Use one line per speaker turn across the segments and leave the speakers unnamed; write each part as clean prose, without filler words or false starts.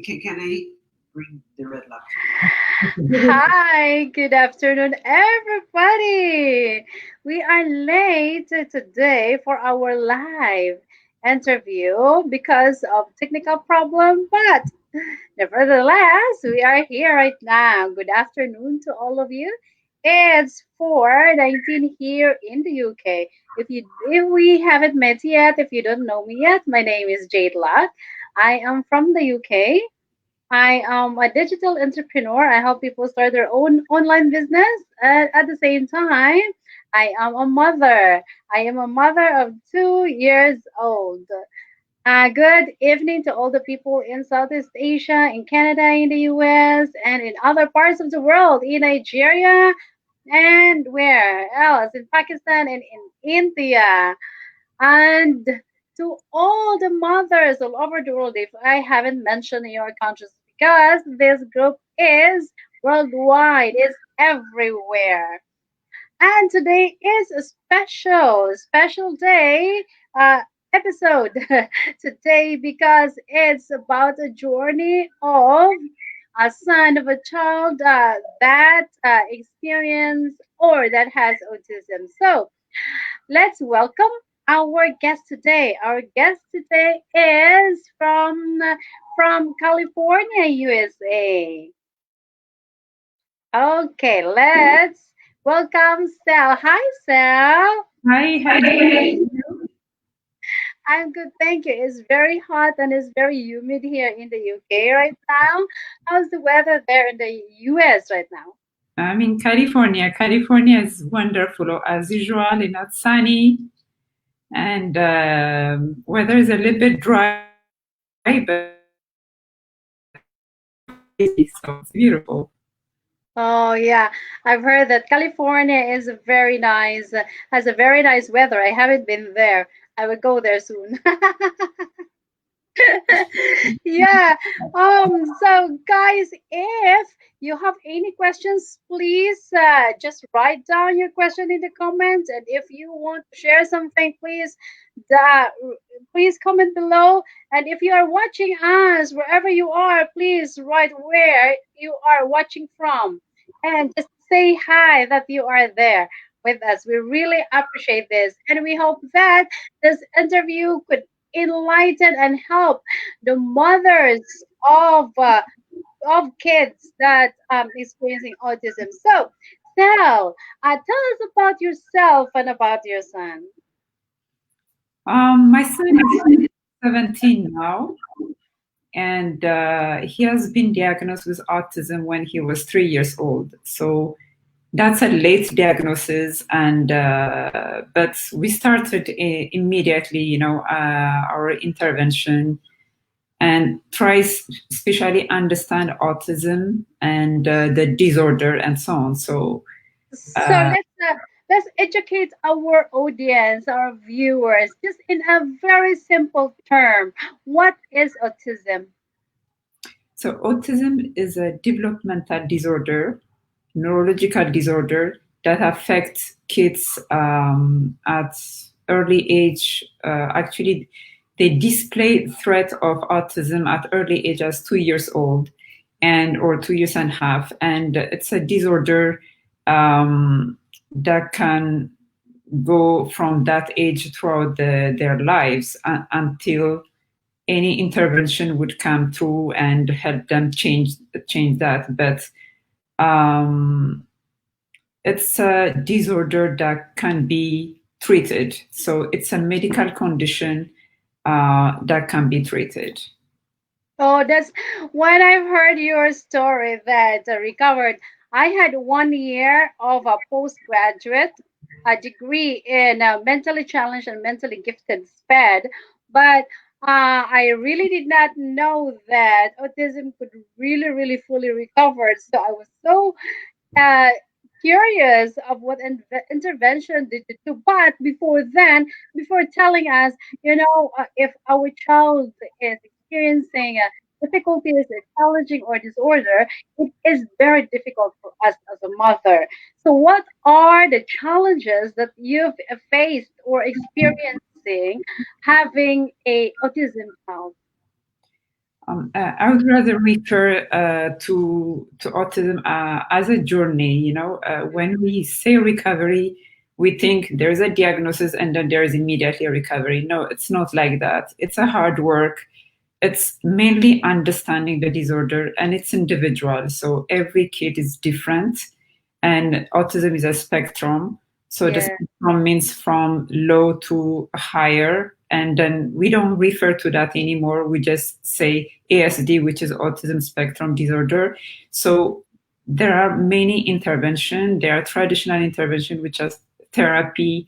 can I bring the red laptop?
Hi, good afternoon, everybody. We are late today for our live interview because of technical problem, but nevertheless, we are here right now. Good afternoon to all of you. It's 4:19 here in the UK. If we haven't met yet, if you don't know me yet, my name is Jade Lot. I am from the UK. I am a digital entrepreneur. I help people start their own online business. And at the same time, I am a mother. I am a mother of 2 years old. Good evening to all the people in Southeast Asia, in Canada, in the US, and in other parts of the world, in Nigeria, and where else? In Pakistan and in India. And to all the mothers all over the world, if I haven't mentioned your countries, because this group is worldwide, is everywhere. And today is a special day episode today because it's about a journey of a son of a child that experience or that has autism. So let's welcome our guest today. Our guest today is from California, USA. Okay, let's welcome Sal. Hi, Sal.
Hi, Jane.
I'm good, thank you. It's very hot and it's very humid here in the UK right now. How's the weather there in the US right now?
I'm in California. California is wonderful as usual. It's not sunny, and weather is a little bit dry, but so it's beautiful.
Oh yeah, I've heard that California is a very nice, has a very nice weather. I haven't been there. I will go there soon. Yeah. So guys, if you have any questions, please just write down your question in the comments. And if you want to share something, da, please comment below. And if you are watching us wherever you are, please write where you are watching from, and just say hi that you are there with us. We really appreciate this, and we hope that this interview could enlighten and help the mothers of kids that experiencing autism. So, Sal, tell us about yourself and about your son.
My son is 17 now, and he has been diagnosed with autism when he was 3 years old. So that's a late diagnosis, and but we started immediately, our intervention and try especially understand autism and the disorder and so on. So
So let's educate our audience, our viewers, just in a very simple term. What is autism?
so autism is a developmental disorder, neurological disorder that affects kids at early age. Actually, they display threat of autism at early age as 2 years old and or 2 years and a half. And it's a disorder that can go from that age throughout their lives until any intervention would come through and help them change that. But it's a disorder that can be treated. So it's a medical condition that can be treated.
Oh, that's when I've heard your story that recovered. I had 1 year of a postgraduate a degree in mentally challenged and mentally gifted SPED, but I really did not know that autism could really fully recover. So I was so uh, curious of what intervention did you do. But before then, before telling us, if our child is experiencing difficulties, challenging or disorder, it is very difficult for us as a mother. So, what are the challenges that you've faced or experiencing having a autism child?
I would rather refer to autism as a journey. When we say recovery, we think there's a diagnosis and then there is immediately a recovery. No, it's not like that. It's a hard work. It's mainly understanding the disorder, and it's individual. So every kid is different, and autism is a spectrum. So the
Yeah.
spectrum means from low to higher, and then we don't refer to that anymore. We just say ASD, which is autism spectrum disorder. So there are many interventions. There are traditional interventions, which are therapy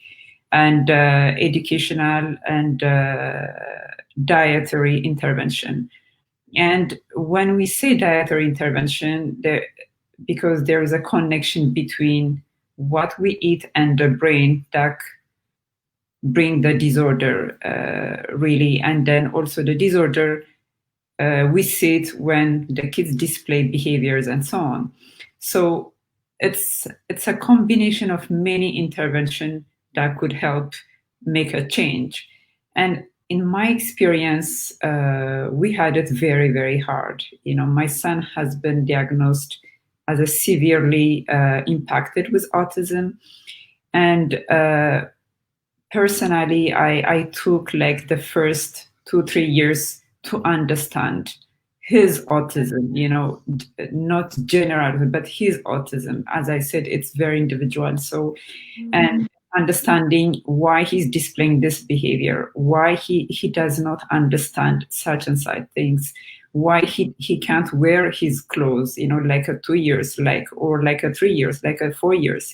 and educational and dietary intervention. And when we say dietary intervention, because there is a connection between what we eat and the brain that bring the disorder really, and then also the disorder we see it when the kids display behaviors and so on. So it's a combination of many interventions that could help make a change. And in my experience, we had it very, very hard. My son has been diagnosed as a severely impacted with autism, and personally, I took like the first 2-3 years to understand his autism, not general, but his autism. As I said, it's very individual. So, and understanding why he's displaying this behavior, why he does not understand such and such things, why he can't wear his clothes, like a 2 years, or like a 3 years, like a 4 years,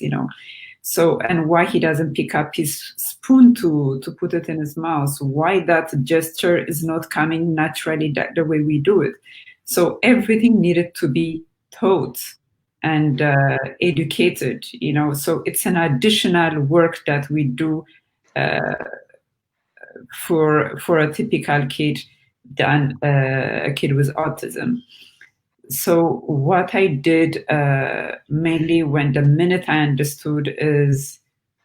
So, and why he doesn't pick up his spoon to put it in his mouth, why that gesture is not coming naturally the way we do it. So everything needed to be taught and educated, So it's an additional work that we do for a typical kid than a kid with autism. So what I did mainly when the minute I understood is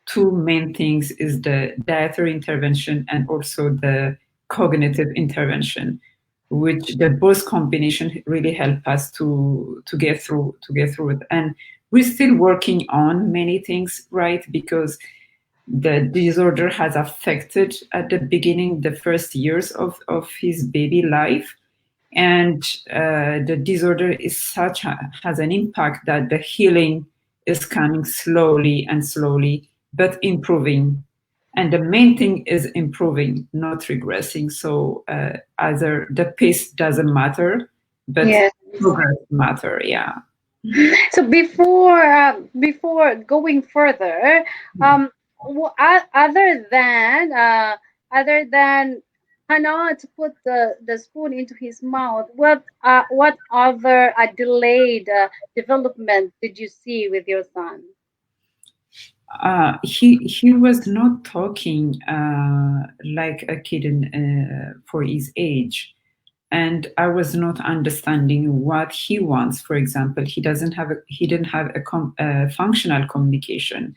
two main things is the dietary intervention and also the cognitive intervention, which the both combination really help us to get through it. And we're still working on many things, right? Because the disorder has affected at the beginning the first years of his baby life, and the disorder is has an impact that the healing is coming slowly and slowly but improving, and the main thing is improving, not regressing. So either the pace doesn't matter, but
Yes.
progress matter. Yeah.
So before going further, other than cannot put the spoon into his mouth, what other delayed development did you see with your son?
He was not talking like a kid for his age, and I was not understanding what he wants. For example, he didn't have a functional communication,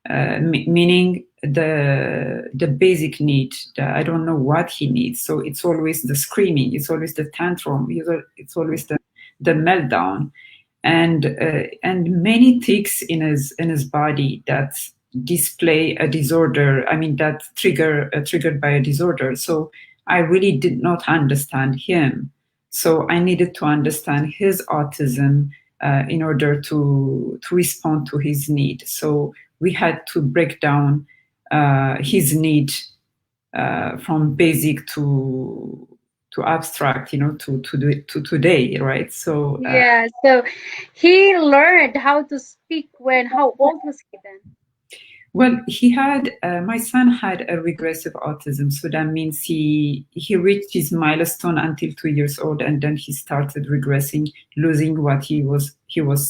meaning the basic need. I don't know what he needs. So it's always the screaming, it's always the tantrum, it's always the meltdown, and many tics in his body that display a disorder. I mean that triggered by a disorder. So I really did not understand him. So I needed to understand his autism in order to respond to his need. So we had to break down his need from basic to abstract, to today, right? So
Yeah, so he learned how to speak when how old was he then?
well, my son had a regressive autism, so that means he reached his milestone until 2 years old, and then he started regressing, losing what he was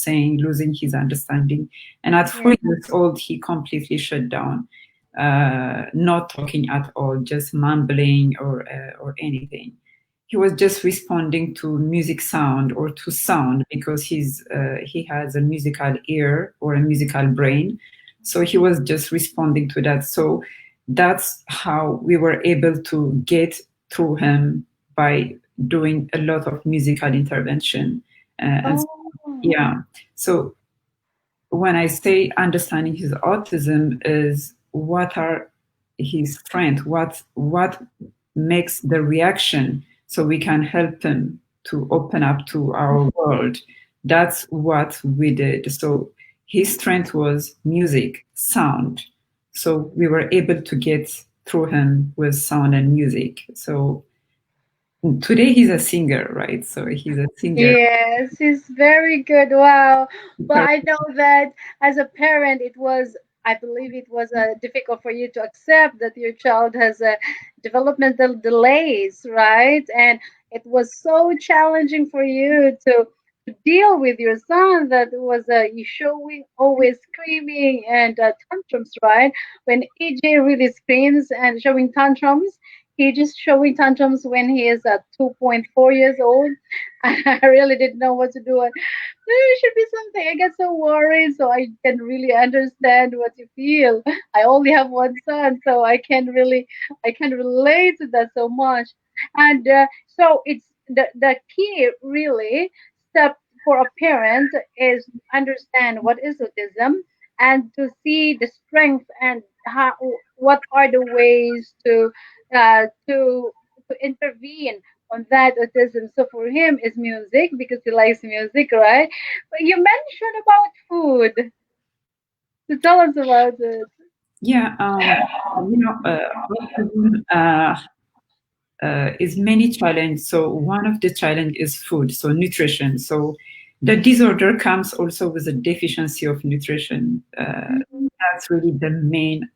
saying, losing his understanding, and at
Yeah.
4 years old he completely shut down, not talking at all, just mumbling or anything. He was just responding to music sound or to sound because he has a musical ear or a musical brain. So he was just responding to that. So that's how we were able to get through him by doing a lot of musical intervention. And
Oh.
yeah, so when I say understanding his autism is what are his strengths, what makes the reaction so we can help him to open up to our world. That's what we did. So his strength was music, sound. So we were able to get through him with sound and music. So today he's a singer, right? So he's a singer.
Yes, he's very good. Wow. But I know that as a parent, I believe it was difficult for you to accept that your child has developmental delays, right? And it was so challenging for you to deal with your son that was you showing always screaming and tantrums, right? When EJ really screams and showing tantrums, he just showing tantrums when he is 2.4 years old. I really didn't know what to do. There should be something. I get so worried, so I can really understand what you feel. I only have one son, so I can relate to that so much. And so it's the key really step for a parent is understand what is autism and to see the strength and how what are the ways uh, to to intervene on that autism. So for him is music because he likes music, right? But you mentioned about food. So tell us about it.
Yeah, autism is many challenge. So one of the challenge is food, so nutrition. So the disorder comes also with a deficiency of nutrition. That's really the main,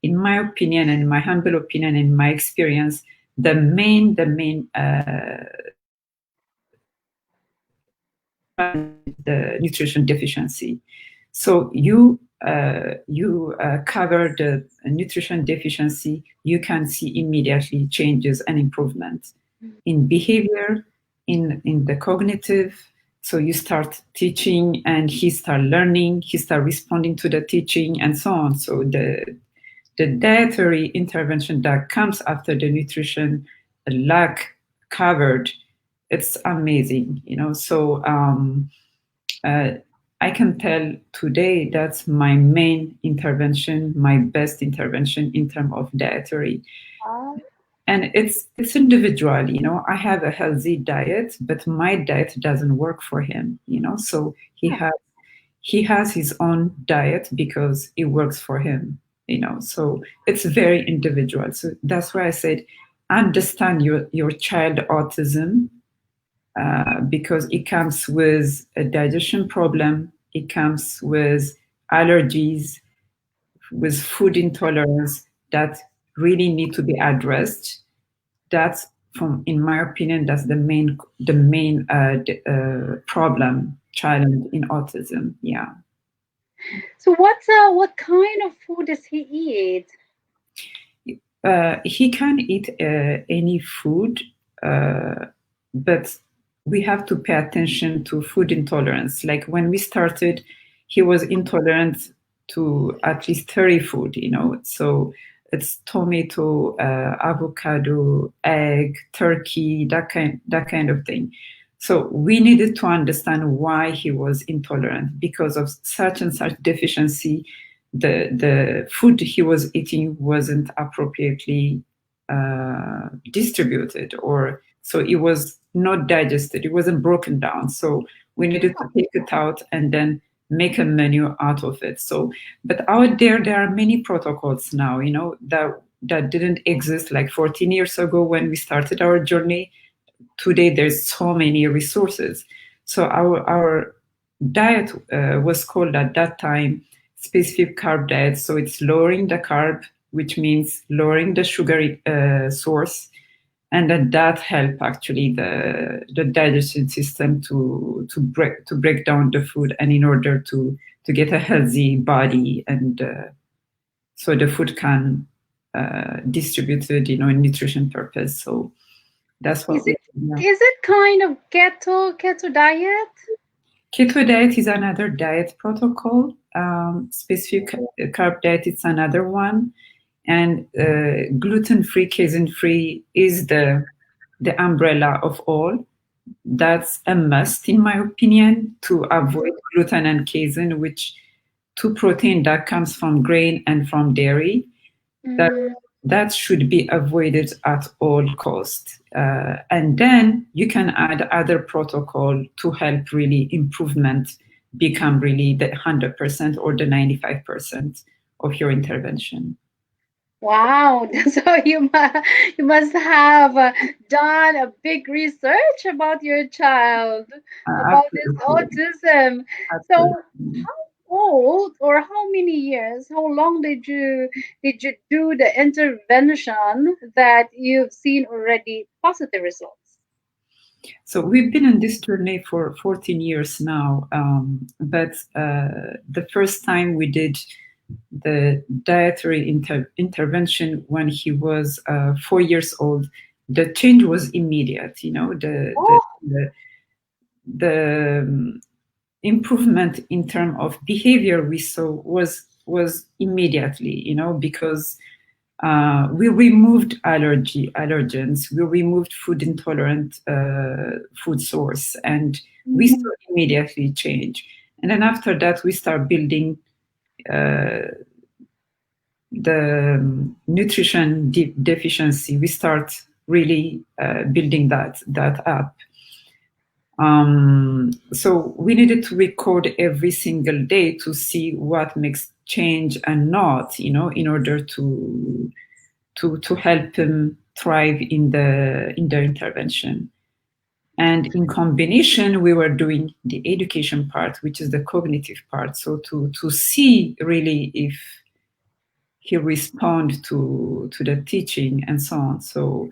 in my opinion, and my humble opinion, and my experience, the main the nutrition deficiency. So you cover the nutrition deficiency, you can see immediately changes and improvement in behavior, in the cognitive. So you start teaching, and he start learning, he start responding to the teaching, and so on. So the dietary intervention that comes after the nutrition lack covered, it's amazing, so uh, I can tell today that's my main intervention, my best intervention in terms of dietary.
Ah,
And it's individual, I have a healthy diet, but my diet doesn't work for him, so he has his own diet because it works for him, so it's very individual. So that's why I said understand your child autism, because it comes with a digestion problem, it comes with allergies, with food intolerance that really need to be addressed. That's from, in my opinion, that's the main problem challenge in autism. Yeah.
so what kind of food does he eat?
He can eat any food, uh, but we have to pay attention to food intolerance. Like when we started, he was intolerant to at least 30 food, So it's tomato, avocado, egg, turkey, that kind of thing. So we needed to understand why he was intolerant because of such and such deficiency. The food he was eating wasn't appropriately distributed, or so it was not digested, it wasn't broken down, so we needed to take it out and then make a menu out of it. So but out there are many protocols now, that didn't exist like 14 years ago when we started our journey. Today there's so many resources. So our diet was called at that time specific carb diet. So it's lowering the carb, which means lowering the sugar source, and that help actually the digestion system to break down the food, and in order to get a healthy body, and so the food can distribute it, in nutrition purpose. So that's
Is
what we
it
do.
is it kind of keto diet?
Keto diet is another diet protocol. Specific carb diet is another one, and gluten-free, casein-free is the the umbrella of all. That's a must, in my opinion, to avoid gluten and casein, which two protein that comes from grain and from dairy. That
Mm.
that should be avoided at all cost. And then you can add other protocol to help really improvement become really the 100% or the 95% of your intervention.
Wow, so you must have done a big research about your child, about this
Absolutely,
autism. So,
absolutely.
how old or how many years? How long did you do the intervention that you've seen already positive results?
So we've been on this journey for 14 years now. But the first time we did the dietary intervention when he was 4 years old, the change was immediate. You know,
Oh,
the improvement in terms of behavior we saw was immediately. You know, because we removed allergens, we removed food intolerant food source, and we saw
mm,
immediately change. And then after that, we start building the nutrition deficiency. We start really building that up. So we needed to record every single day to see what makes change and not, you know, in order to help them thrive in the intervention. And in combination, we were doing the education part, which is the cognitive part. So to see really if he respond to the teaching and so on. So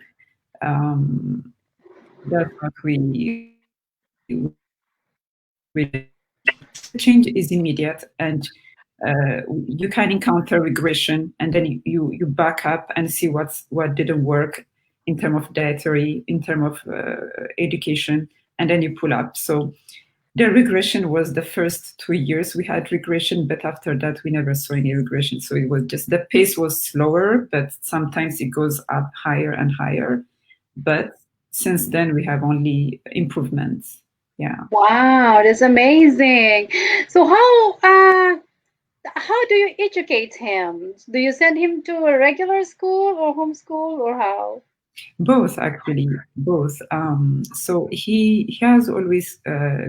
um, that's what we the change is immediate, and you can encounter regression, and then you back up and see what didn't work in terms of dietary, in terms of education, and then you pull up. So the regression was the first 2 years we had regression, but after that we never saw any regression. So it was just the pace was slower, but sometimes it goes up higher and higher. But since then we have only improvements. Yeah.
wow, that's amazing. So how do you educate him? Do you send him to a regular school or homeschool or how?
Both, actually, both. So he has always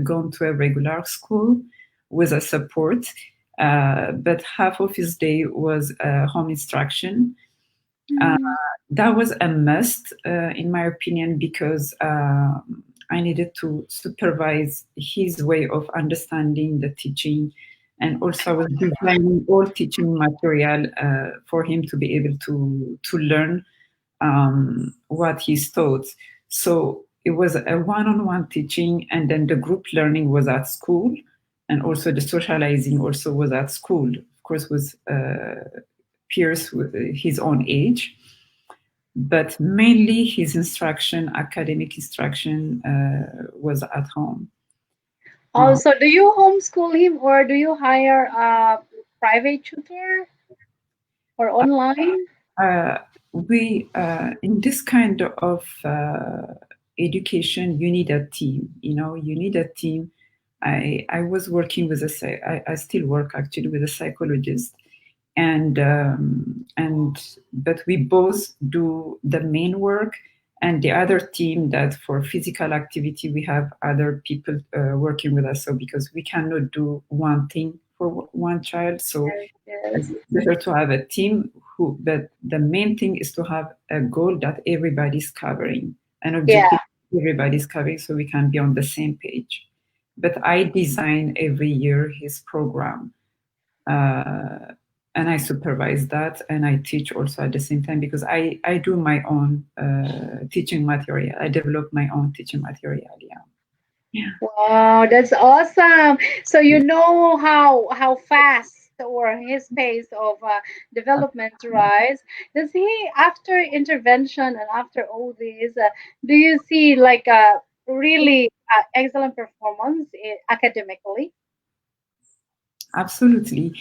gone to a regular school with a support, but half of his day was home instruction. Uh,
Mm.
that was a must, in my opinion, because I needed to supervise his way of understanding the teaching, and also I was designing all teaching material for him to be able to learn what he's taught. So it was a one-on-one teaching, and then the group learning was at school, and also the socializing also was at school. Of course, with peers with his own age, but mainly his instruction, academic instruction, was at home. Uh,
Also, do you homeschool him or do you hire a private tutor or online?
uh, we in this kind of education, you need a team. You know, you need a team. I was working with I still work actually with a psychologist, and but we both do the main work, and the other team that for physical activity we have other people working with us. So because we cannot do one thing for one child, so
Yes,
it's
yes.
better to have a team who, but the main thing is to have a goal that everybody's covering, an
Yeah.
objective everybody's covering, so we can be on the same page. But I design every year his program, uh, and I supervise that, and I teach also at the same time, because I do my own teaching material. I develop my own teaching material. Yeah.
Wow, that's awesome. So you know how fast or his pace of development, right? Does he, after intervention and after all these, do you see like a really excellent performance academically?
Absolutely.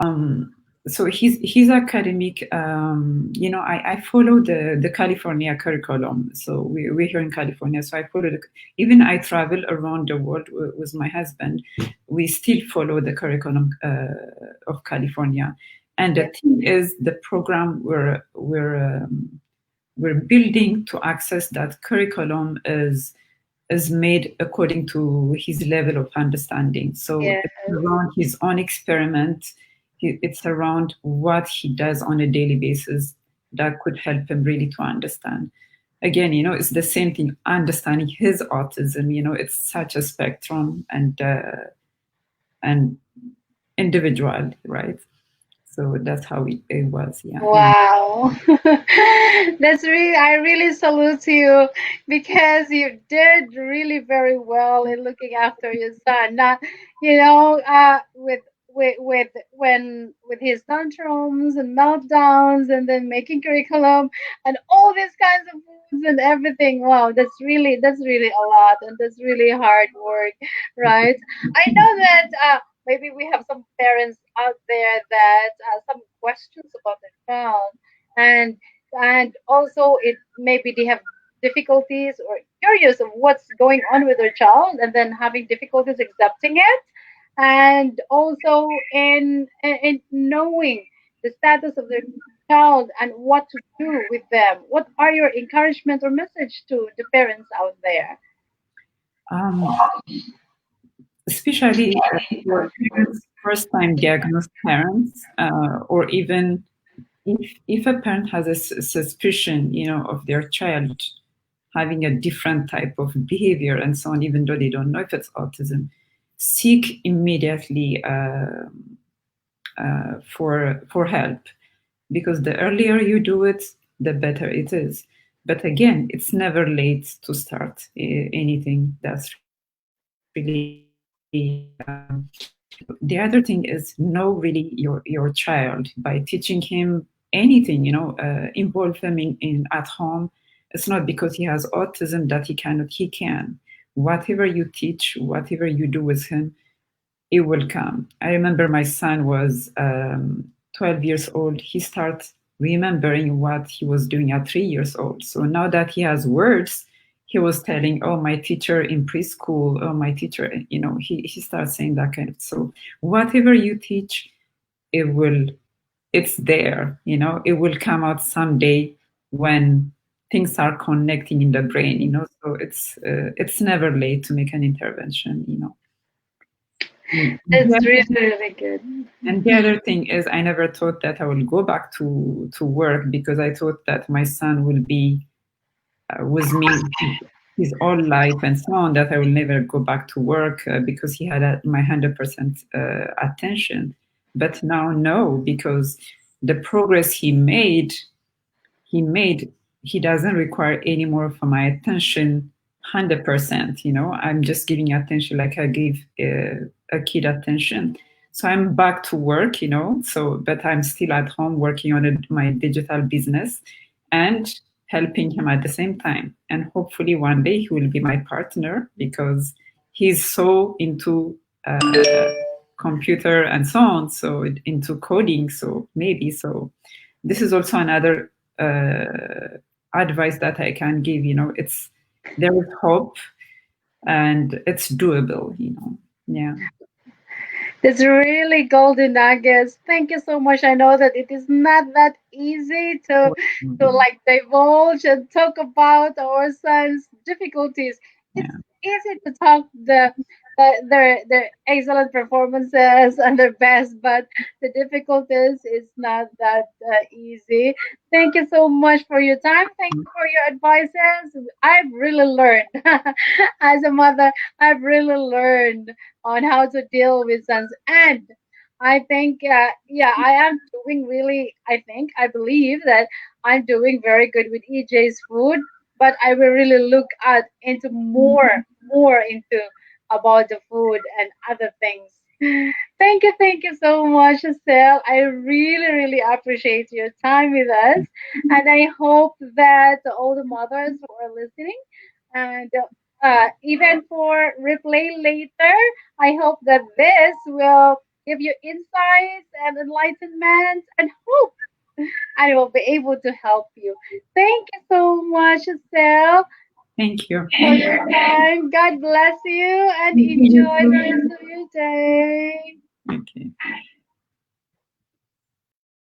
Um, so his academic, I follow the California curriculum. So we're here in California, so I follow even I travel around the world with my husband. We still follow the curriculum of California. And the
Yeah.
thing is, the program we're building to access that curriculum is made according to his level of understanding. So
Yeah.
it's around his own experiment. It's around what he does on a daily basis that could help him really to understand. Again, it's the same thing. Understanding his autism. It's such a spectrum and individual, right? So that's how it was. Yeah.
Wow. That's really, I really salute you because you did really very well in looking after your son. Not, with with his tantrums and meltdowns and then making curriculum and all these kinds of foods and everything. Wow, that's really a lot and that's really hard work, right? I know that maybe we have some parents out there that some questions about their child, and also it maybe they have difficulties or curious of what's going on with their child and then having difficulties accepting it, and also in knowing the status of their child and what to do with them. What are your encouragement or message to the parents out there?
Um, Especially for parents, first-time diagnosed parents, or even if a parent has a suspicion, of their child having a different type of behavior and so on, even though they don't know if it's autism, seek immediately for help, because the earlier you do it, the better it is. But again, it's never late to start anything. That's really the other thing is know really your child by teaching him anything, involve him in at home. It's not because he has autism that he cannot. He can. Whatever you teach, whatever you do with him, it will come. I remember my son was 12 years old. He started remembering what he was doing at 3 years old. So now that he has words, he was telling, oh, my teacher in preschool, oh, my teacher, he starts saying that kind of. So whatever you teach, it will, it's there, it will come out someday when things are connecting in the brain, so it's never late to make an intervention. And
It's really, really good.
the other thing is, I never thought that I will go back to work, because I thought that my son will be with me his whole life and so on, that I will never go back to work because he had my 100% attention. But now, no, because the progress he made, he doesn't require any more of my attention 100%. I'm just giving attention like I give a kid attention. So I'm back to work, but I'm still at home working on my digital business and helping him at the same time. And hopefully one day he will be my partner, because he's so into computer and so on, so into coding. So maybe, so this is also another advice that I can give. It's there is hope, and it's doable. Yeah.
That's really golden nuggets. Thank you so much. I know that it is not that easy to like divulge and talk about our son's difficulties. It's
Yeah.
easy to talk their excellent performances and their best, but the difficulties is not that easy. Thank you so much for your time. Thank you for your advices. I've really learned as a mother. I've really learned on how to deal with sons. And I think, yeah, I am doing really, I believe that I'm doing very good with EJ's food, but I will really look at into more into about the food and other things. Thank you so much, Estelle. I really, really appreciate your time with us. And I hope that all the mothers who are listening and even for replay later, I hope that this will give you insights and enlightenment and hope I will be able to help you. Thank you so much, Estelle,
Thank you.
for your time. God bless you and enjoy the rest of your day.
Okay.